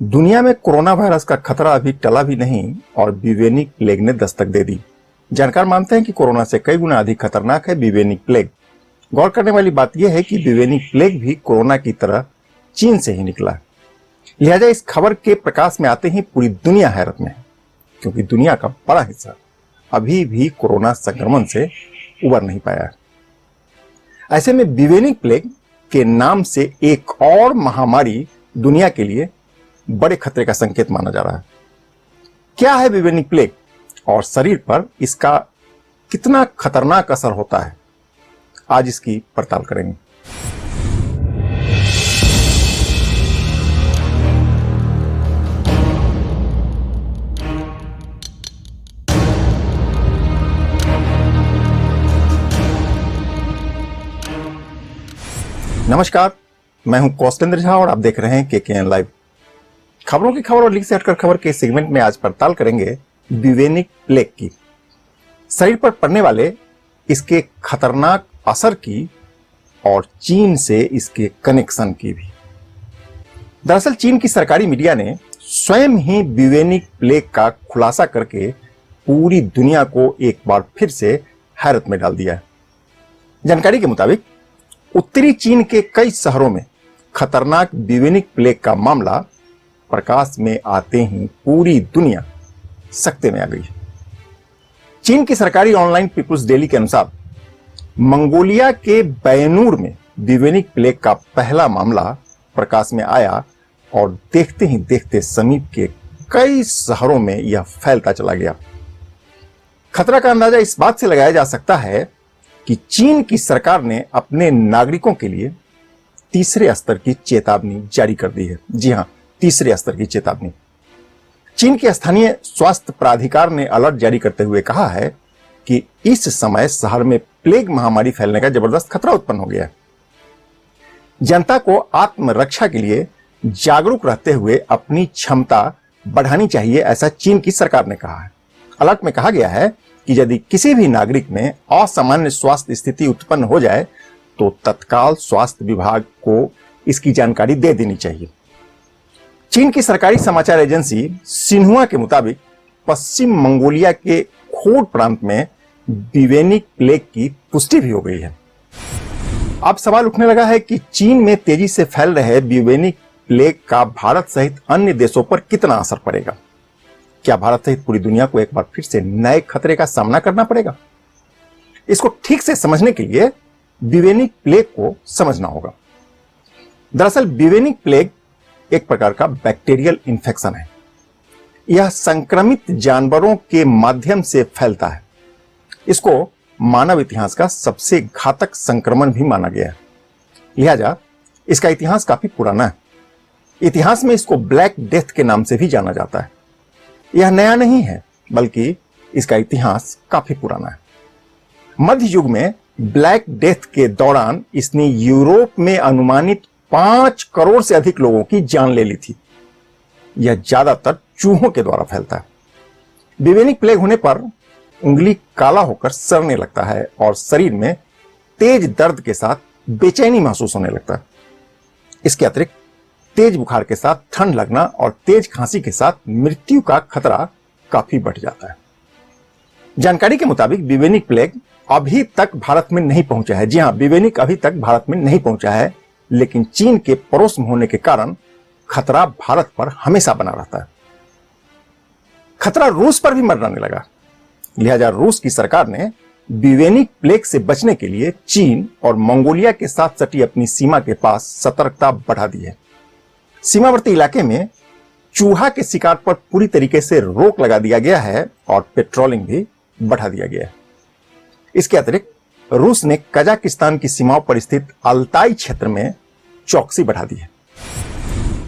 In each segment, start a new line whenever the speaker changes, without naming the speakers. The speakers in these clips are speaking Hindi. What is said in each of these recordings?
दुनिया में कोरोना वायरस का खतरा अभी टला भी नहीं और ब्यूवेनिक प्लेग ने दस्तक दे दी। जानकार मानते हैं कि कोरोना से कई गुना अधिक खतरनाक है ब्यूवेनिक प्लेग। गौर करने वाली बात यह है कि ब्यूवेनिक प्लेग भी कोरोना की तरह चीन से ही निकला। लिहाजा इस खबर के प्रकाश में आते ही पूरी दुनिया हैरत में है, क्योंकि दुनिया का बड़ा हिस्सा अभी भी कोरोना संक्रमण से उबर नहीं पाया। ऐसे में ब्यूवेनिक प्लेग के नाम से एक और महामारी दुनिया के लिए बड़े खतरे का संकेत माना जा रहा है। क्या है ब्यूवेनिक प्लेग और शरीर पर इसका कितना खतरनाक असर होता है, आज इसकी पड़ताल करेंगे। नमस्कार, मैं हूं कौशलेंद्र झा और आप देख रहे हैं केकेएन लाइव। खबरों की खबर और लीक से हटकर खबर के सेगमेंट में आज पड़ताल करेंगे ब्यूवेनिक प्लेग की, शरीर पर पड़ने वाले इसके खतरनाक असर की और चीन से इसके कनेक्शन की भी। दरअसल चीन की सरकारी मीडिया ने स्वयं ही ब्यूवेनिक प्लेग का खुलासा करके पूरी दुनिया को एक बार फिर से हैरत में डाल दिया है। जानकारी के मुताबिक उत्तरी चीन के कई शहरों में खतरनाक ब्यूवेनिक प्लेग का मामला प्रकाश में आते ही पूरी दुनिया सकते में आ गई है। चीन की सरकारी ऑनलाइन पीपुल्स डेली के अनुसार मंगोलिया के बैनूर में ब्यूवेनिक प्लेग का पहला मामला प्रकाश में आया और देखते ही देखते समीप के कई शहरों में यह फैलता चला गया। खतरा का अंदाजा इस बात से लगाया जा सकता है कि चीन की सरकार ने अपने नागरिकों के लिए तीसरे स्तर की चेतावनी जारी कर दी है। जी हां, तीसरे स्तर की चेतावनी। चीन के स्थानीय स्वास्थ्य प्राधिकार ने अलर्ट जारी करते हुए कहा है कि इस समय शहर में प्लेग महामारी फैलने का जबरदस्त खतरा उत्पन्न हो गया है। जनता को आत्मरक्षा के लिए जागरूक रहते हुए अपनी क्षमता बढ़ानी चाहिए, ऐसा चीन की सरकार ने कहा है। अलर्ट में कहा गया है कि यदि किसी भी नागरिक में असामान्य स्वास्थ्य स्थिति उत्पन्न हो जाए तो तत्काल स्वास्थ्य विभाग को इसकी जानकारी दे देनी चाहिए। चीन की सरकारी समाचार एजेंसी सिन्हुआ के मुताबिक पश्चिम मंगोलिया के खोड प्रांत में ब्यूवेनिक प्लेग की पुष्टि भी हो गई है। अब सवाल उठने लगा है कि चीन में तेजी से फैल रहे ब्यूवेनिक प्लेग का भारत सहित अन्य देशों पर कितना असर पड़ेगा। क्या भारत सहित पूरी दुनिया को एक बार फिर से नए खतरे का सामना करना पड़ेगा? इसको ठीक से समझने के लिए ब्यूवेनिक प्लेग को समझना होगा। दरअसल ब्यूवेनिक प्लेग एक प्रकार का बैक्टीरियल इन्फेक्शन है। यह संक्रमित जानवरों के माध्यम से फैलता है। इसको मानव इतिहास का सबसे घातक संक्रमण भी माना गया है। लिहाजा इसका इतिहास काफी पुराना है। इतिहास में इसको ब्लैक डेथ के नाम से भी जाना जाता है। यह नया नहीं है, बल्कि इसका इतिहास काफी पुराना है। मध्य युग में ब्लैक डेथ के दौरान इसने यूरोप में अनुमानित 5 करोड़ से अधिक लोगों की जान ले ली थी। यह ज्यादातर चूहों के द्वारा फैलता है। ब्यूवेनिक प्लेग होने पर उंगली काला होकर सड़ने लगता है और शरीर में तेज दर्द के साथ बेचैनी महसूस होने लगता है। इसके अतिरिक्त तेज बुखार के साथ ठंड लगना और तेज खांसी के साथ मृत्यु का खतरा काफी बढ़ जाता है। जानकारी के मुताबिक ब्यूवेनिक प्लेग अभी तक भारत में नहीं पहुंचा है। जी हां, ब्यूवेनिक अभी तक भारत में नहीं पहुंचा है, लेकिन चीन के पड़ोस में होने के कारण खतरा भारत पर हमेशा बना रहता है। खतरा रूस पर भी मंडराने लगा। लिहाजा रूस की सरकार ने ब्यूवेनिक प्लेग से बचने के लिए चीन और मंगोलिया के साथ सटी अपनी सीमा के पास सतर्कता बढ़ा दी है। सीमावर्ती इलाके में चूहा के शिकार पर पूरी तरीके से रोक लगा दिया गया है और पेट्रोलिंग भी बढ़ा दिया गया है। इसके अतिरिक्त रूस ने कजाकिस्तान की सीमाओं पर स्थित अल्ताई क्षेत्र में चौकसी बढ़ा दी है।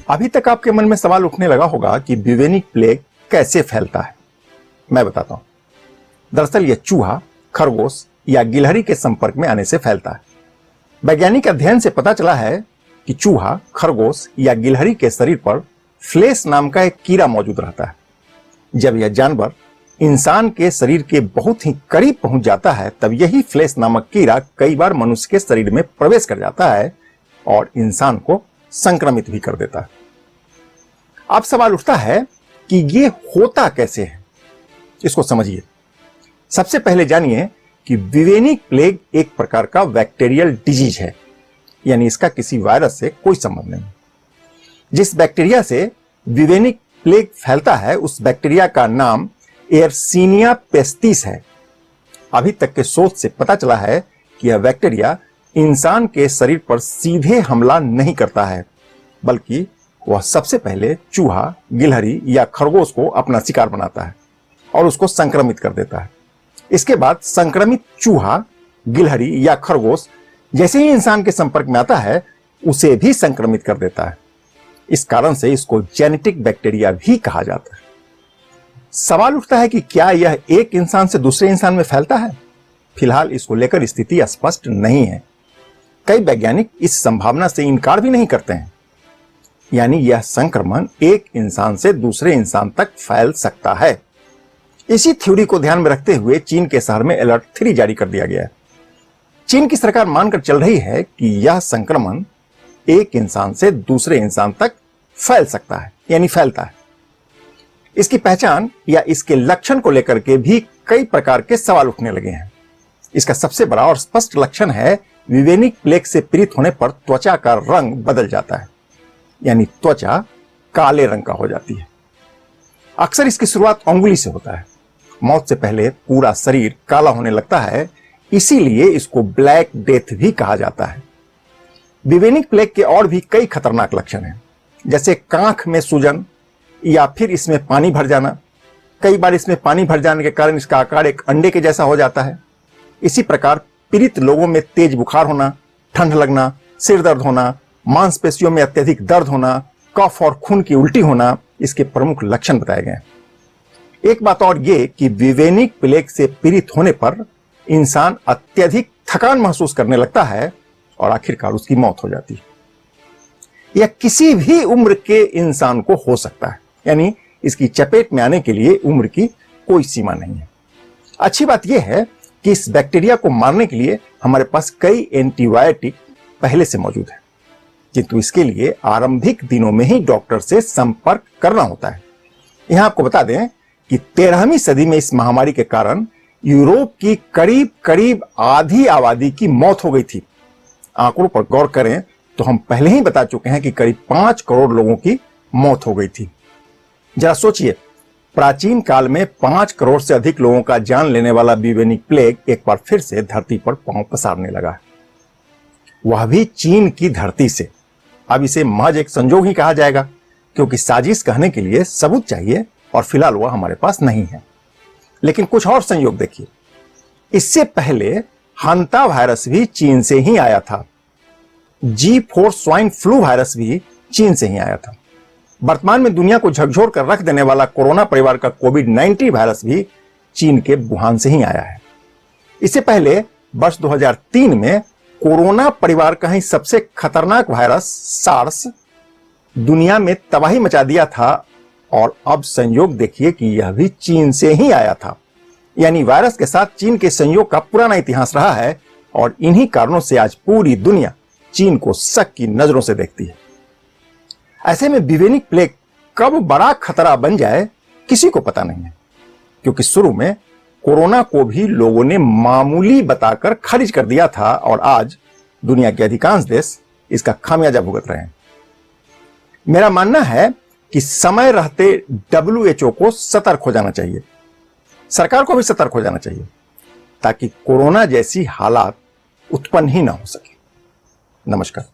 अभी तक आपके मन में सवाल उठने लगा होगा कि ब्यूवेनिक प्लेग कैसे फैलता है। मैं बताता हूं। दरअसल यह चूहा, खरगोश या गिलहरी के संपर्क में आने से फैलता है। वैज्ञानिक अध्ययन से पता चला है कि चूहा, खरगोश या गिलहरी के शरीर पर फ्लेश नाम का एक कीड़ा मौजूद रहता है। जब यह जानवर इंसान के शरीर के बहुत ही करीब पहुंच जाता है, तब यही फ्लेश नामक कीड़ा कई बार मनुष्य के शरीर में प्रवेश कर जाता है और इंसान को संक्रमित भी कर देता है। अब सवाल उठता है कि ये होता कैसे है, इसको समझिए। सबसे पहले जानिए कि ब्यूवेनिक प्लेग एक प्रकार का बैक्टीरियल डिजीज है, यानी इसका किसी वायरस से कोई संबंध नहीं। जिस बैक्टीरिया से ब्यूवेनिक प्लेग फैलता है उस बैक्टीरिया का नाम एयरसीनिया पेस्टिस है। अभी तक के शोध से पता चला है कि यह बैक्टीरिया इंसान के शरीर पर सीधे हमला नहीं करता है, बल्कि वह सबसे पहले चूहा, गिलहरी या खरगोश को अपना शिकार बनाता है और उसको संक्रमित कर देता है। इसके बाद संक्रमित चूहा, गिलहरी या खरगोश जैसे ही इंसान के संपर्क में आता है उसे भी संक्रमित कर देता है। इस कारण से इसको जेनेटिक बैक्टीरिया भी कहा जाता है। सवाल उठता है कि क्या यह एक इंसान से दूसरे इंसान में फैलता है? फिलहाल इसको लेकर स्थिति स्पष्ट नहीं है। कई वैज्ञानिक इस संभावना से इनकार भी नहीं करते हैं, यानी यह संक्रमण एक इंसान से दूसरे इंसान तक फैल सकता है। इसी थ्योरी को ध्यान में रखते हुए चीन के शहर में अलर्ट 3 जारी कर दिया गया है। चीन की सरकार मानकर चल रही है कि यह संक्रमण एक इंसान से दूसरे इंसान तक फैल सकता है, यानी फैलता है। इसकी पहचान या इसके लक्षण को लेकर के भी कई प्रकार के सवाल उठने लगे हैं। इसका सबसे बड़ा और स्पष्ट लक्षण है ब्यूवेनिक प्लेग से पीड़ित होने पर त्वचा का रंग बदल जाता है, यानी त्वचा काले रंग का हो जाती है। अक्सर इसकी शुरुआत अंगुली से होता है। मौत से पहले पूरा शरीर काला होने लगता है, इसीलिए इसको ब्लैक डेथ भी कहा जाता है। ब्यूवेनिक प्लेग के और भी कई खतरनाक लक्षण हैं, जैसे कांख में सूजन या फिर इसमें पानी भर जाना। कई बार इसमें पानी भर जाने के कारण इसका आकार एक अंडे के जैसा हो जाता है। इसी प्रकार पीड़ित लोगों में तेज बुखार होना, ठंड लगना, सिर दर्द होना, मांसपेशियों में अत्यधिक दर्द होना, कफ और खून की उल्टी होना इसके प्रमुख लक्षण बताए गए हैं। एक बात और ये कि ब्यूवेनिक प्लेग से पीड़ित होने पर इंसान अत्यधिक थकान महसूस करने लगता है और आखिरकार उसकी मौत हो जाती है। यह किसी भी उम्र के इंसान को हो सकता है, यानी इसकी चपेट में आने के लिए उम्र की कोई सीमा नहीं है। अच्छी बात यह है कि इस बैक्टीरिया को मारने के लिए हमारे पास कई एंटीबायोटिक पहले से मौजूद है, किंतु इसके लिए आरंभिक दिनों में ही डॉक्टर से संपर्क करना होता है। यहां आपको बता दें कि 13वीं सदी में इस महामारी के कारण यूरोप की करीब करीब आधी आबादी की मौत हो गई थी। आंकड़ों पर गौर करें तो हम पहले ही बता चुके हैं कि करीब 5 करोड़ लोगों की मौत हो गई थी। जरा सोचिए, प्राचीन काल में 5 करोड़ से अधिक लोगों का जान लेने वाला ब्यूवेनिक प्लेग एक बार फिर से धरती पर पांव पसारने लगा, वह भी चीन की धरती से। अब इसे महज एक संजोग ही कहा जाएगा, क्योंकि साजिश कहने के लिए सबूत चाहिए और फिलहाल वह हमारे पास नहीं है। लेकिन कुछ और संयोग देखिए। इससे पहले हंता वायरस भी चीन से ही आया था। G4 स्वाइन फ्लू वायरस भी चीन से ही आया था। वर्तमान में दुनिया को झकझोर कर रख देने वाला कोरोना परिवार का कोविड-19 वायरस भी चीन के वुहान से ही आया है। इससे पहले वर्ष 2003 में कोरोना परिवार का ही सबसे खतरनाक वायरस सार्स दुनिया में तबाही मचा दिया था, और अब संयोग देखिए कि यह भी चीन से ही आया था। यानी वायरस के साथ चीन के संयोग का पुराना इतिहास रहा है, और इन्हीं कारणों से आज पूरी दुनिया चीन को शक की नजरों से देखती है। ऐसे में ब्यूवेनिक प्लेग कब बड़ा खतरा बन जाए किसी को पता नहीं है, क्योंकि शुरू में कोरोना को भी लोगों ने मामूली बताकर खारिज कर दिया था, और आज दुनिया के अधिकांश देश इसका खामियाजा भुगत रहे हैं। मेरा मानना है कि समय रहते WHO को सतर्क हो जाना चाहिए, सरकार को भी सतर्क हो जाना चाहिए, ताकि कोरोना जैसी हालात उत्पन्न ही ना हो सके। नमस्कार।